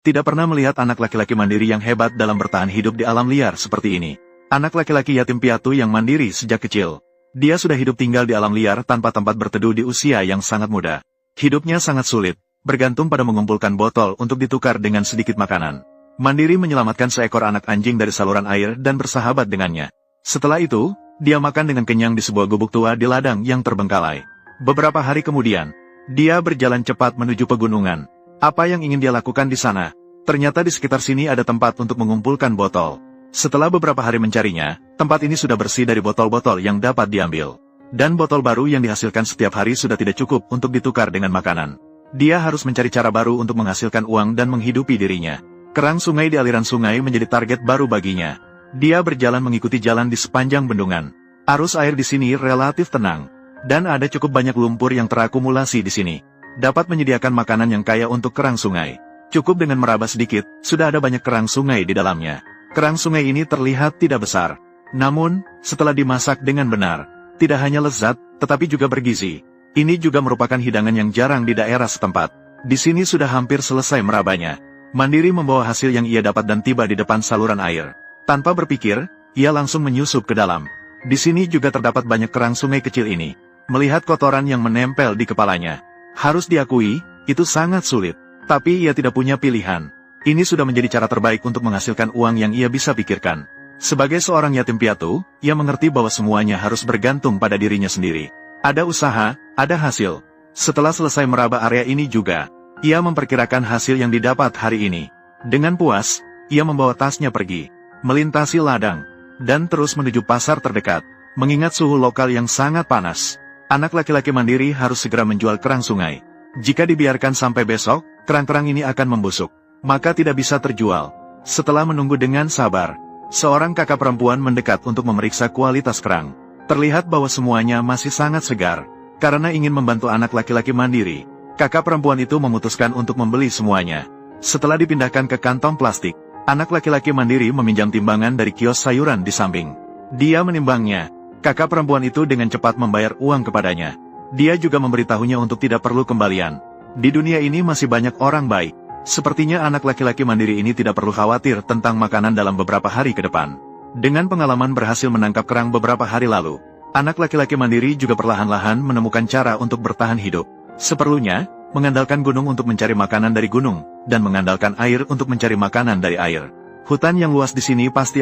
tidak pernah melihat anak laki-laki mandiri yang hebat dalam bertahan hidup di alam liar seperti ini. Anak laki-laki yatim piatu yang mandiri sejak kecil. Dia sudah hidup tinggal di alam liar tanpa tempat berteduh di usia yang sangat muda. Hidupnya sangat sulit, bergantung pada mengumpulkan botol untuk ditukar dengan sedikit makanan. Mandiri menyelamatkan seekor anak anjing dari saluran air dan bersahabat dengannya. Setelah itu, dia makan dengan kenyang di sebuah gubuk tua di ladang yang terbengkalai. Beberapa hari kemudian, dia berjalan cepat menuju pegunungan. Apa yang ingin dia lakukan di sana? Ternyata di sekitar sini ada tempat untuk mengumpulkan botol. Setelah beberapa hari mencarinya, tempat ini sudah bersih dari botol-botol yang dapat diambil. Dan botol baru yang dihasilkan setiap hari sudah tidak cukup untuk ditukar dengan makanan. Dia harus mencari cara baru untuk menghasilkan uang dan menghidupi dirinya. Kerang sungai di aliran sungai menjadi target baru baginya. Dia berjalan mengikuti jalan di sepanjang bendungan. Arus air di sini relatif tenang. Dan ada cukup banyak lumpur yang terakumulasi di sini. Dapat menyediakan makanan yang kaya untuk kerang sungai. Cukup dengan meraba sedikit, sudah ada banyak kerang sungai di dalamnya. Kerang sungai ini terlihat tidak besar. Namun, setelah dimasak dengan benar, tidak hanya lezat, tetapi juga bergizi. Ini juga merupakan hidangan yang jarang di daerah setempat. Di sini sudah hampir selesai merabanya. Mandiri membawa hasil yang ia dapat dan tiba di depan saluran air. Tanpa berpikir, ia langsung menyusup ke dalam. Di sini juga terdapat banyak kerang sungai kecil ini. Melihat kotoran yang menempel di kepalanya, harus diakui, itu sangat sulit. Tapi ia tidak punya pilihan. Ini sudah menjadi cara terbaik untuk menghasilkan uang yang ia bisa pikirkan. Sebagai seorang yatim piatu, ia mengerti bahwa semuanya harus bergantung pada dirinya sendiri. Ada usaha, ada hasil. Setelah selesai meraba area ini juga, ia memperkirakan hasil yang didapat hari ini. Dengan puas, ia membawa tasnya pergi, melintasi ladang, dan terus menuju pasar terdekat. Mengingat suhu lokal yang sangat panas, anak laki-laki mandiri harus segera menjual kerang sungai. Jika dibiarkan sampai besok, kerang-kerang ini akan membusuk, maka tidak bisa terjual. Setelah menunggu dengan sabar, seorang kakak perempuan mendekat untuk memeriksa kualitas kerang. Terlihat bahwa semuanya masih sangat segar. Karena ingin membantu anak laki-laki mandiri, kakak perempuan itu memutuskan untuk membeli semuanya. Setelah dipindahkan ke kantong plastik, anak laki-laki mandiri meminjam timbangan dari kios sayuran di samping. Dia menimbangnya. Kakak perempuan itu dengan cepat membayar uang kepadanya. Dia juga memberitahunya untuk tidak perlu kembalian. Di dunia ini masih banyak orang baik. Sepertinya anak laki-laki mandiri ini tidak perlu khawatir tentang makanan dalam beberapa hari ke depan. Dengan pengalaman berhasil menangkap kerang beberapa hari lalu, anak laki-laki mandiri juga perlahan-lahan menemukan cara untuk bertahan hidup. Seperlunya, mengandalkan gunung untuk mencari makanan dari gunung, dan mengandalkan air untuk mencari makanan dari air. Hutan yang luas di sini pasti